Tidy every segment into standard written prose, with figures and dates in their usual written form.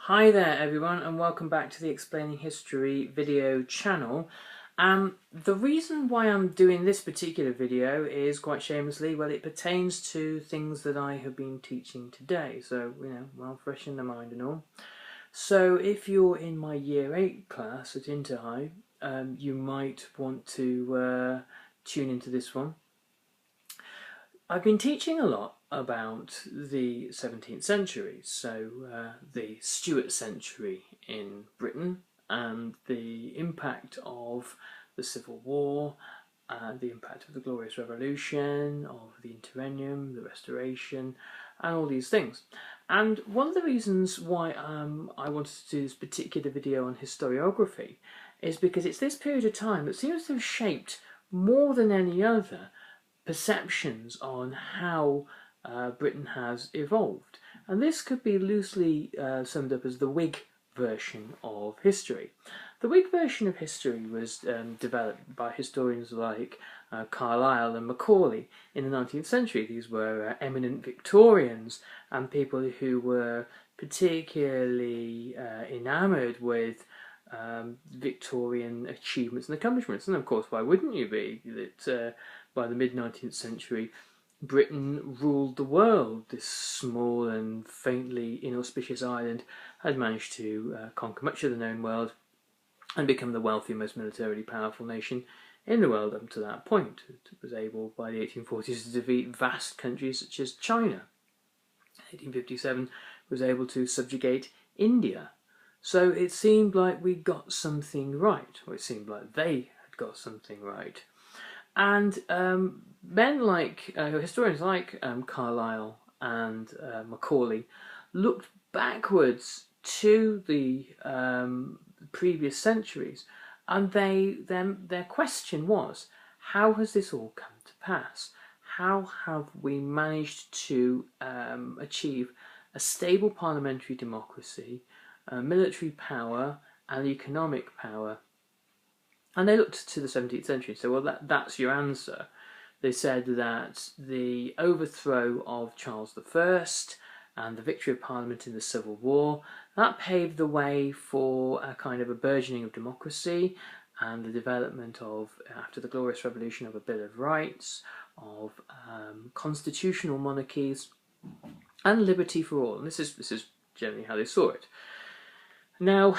Hi there everyone, and welcome back to the Explaining History video channel. The reason why I'm doing this particular video is quite shamelessly, well, it pertains to things that I have been teaching today, so, well, fresh in the mind and all. So if you're in my Year 8 class at Inter High, you might want to tune into this one. I've been teaching a lot about the 17th century, so the Stuart century in Britain and the impact of the Civil War, the impact of the Glorious Revolution, of the Interregnum, the Restoration, and all these things. And one of the reasons why I wanted to do this particular video on historiography is because it's this period of time that seems to have shaped more than any other perceptions on how Britain has evolved. And this could be loosely summed up as the Whig version of history. The Whig version of history was developed by historians like Carlyle and Macaulay in the 19th century. These were eminent Victorians and people who were particularly enamoured with Victorian achievements and accomplishments. And of course, why wouldn't you be? That by the mid-19th century, Britain ruled the world. This small and faintly inauspicious island had managed to conquer much of the known world and become the wealthy, most militarily powerful nation in the world up to that point. It was able, by the 1840s, to defeat vast countries such as China. 1857 was able to subjugate India. So it seemed like we got something right, or it seemed like they had got something right. And men like, historians like Carlyle and Macaulay looked backwards to the previous centuries, and their question was, how has this all come to pass? How have we managed to achieve a stable parliamentary democracy, military power and economic power? And they looked to the 17th century and said, well, that's your answer. They said that the overthrow of Charles I and the victory of Parliament in the Civil War, that paved the way for a kind of a burgeoning of democracy and the development of, after the Glorious Revolution, of a Bill of Rights, of constitutional monarchies, and liberty for all. And this is generally how they saw it. Now,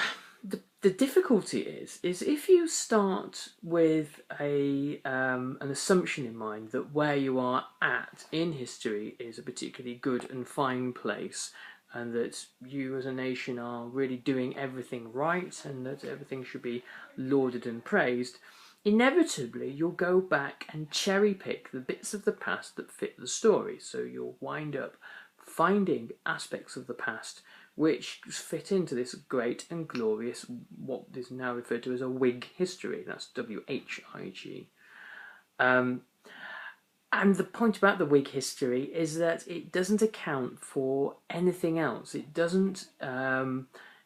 the difficulty is if you start with an assumption in mind that where you are at in history is a particularly good and fine place, and that you as a nation are really doing everything right and that everything should be lauded and praised, inevitably you'll go back and cherry pick the bits of the past that fit the story. So you'll wind up finding aspects of the past which fit into this great and glorious, what is now referred to as a Whig history. That's W-H-I-G. And the point about the Whig history is that it doesn't account for anything else. It doesn't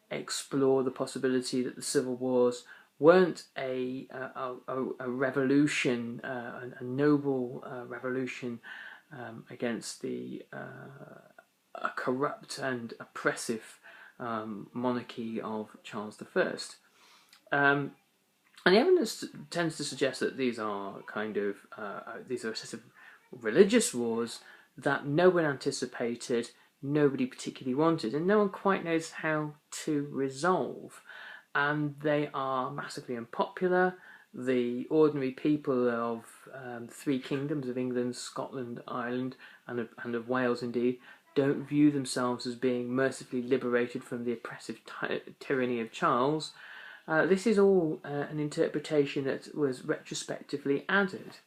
explore the possibility that the civil wars weren't a revolution, a noble revolution against a corrupt and oppressive monarchy of Charles I. And the evidence tends to suggest that these are these are a set of religious wars that no one anticipated, nobody particularly wanted, and no one quite knows how to resolve. And they are massively unpopular. The ordinary people of the three kingdoms of England, Scotland, Ireland, and of Wales indeed, don't view themselves as being mercifully liberated from the oppressive tyranny of Charles. This is all an interpretation that was retrospectively added.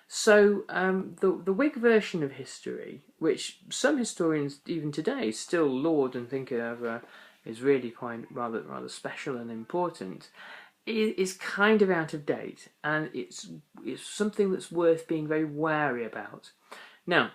So the Whig version of history, which some historians even today still laud and think of is really quite rather special and important, is kind of out of date, and it's something that's worth being very wary about. Now,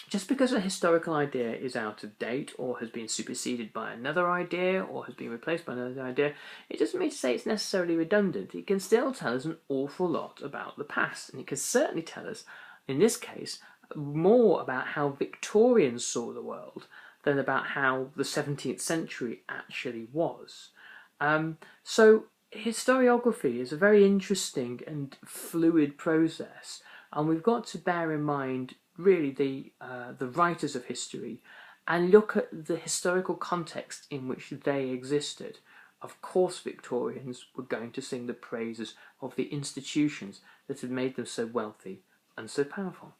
just because a historical idea is out of date or has been superseded by another idea or has been replaced by another idea, it doesn't mean to say it's necessarily redundant. It can still tell us an awful lot about the past, and it can certainly tell us, in this case, more about how Victorians saw the world than about how the 17th century actually was. So historiography is a very interesting and fluid process, and we've got to bear in mind really the writers of history and look at the historical context in which they existed. Of course, Victorians were going to sing the praises of the institutions that had made them so wealthy and so powerful.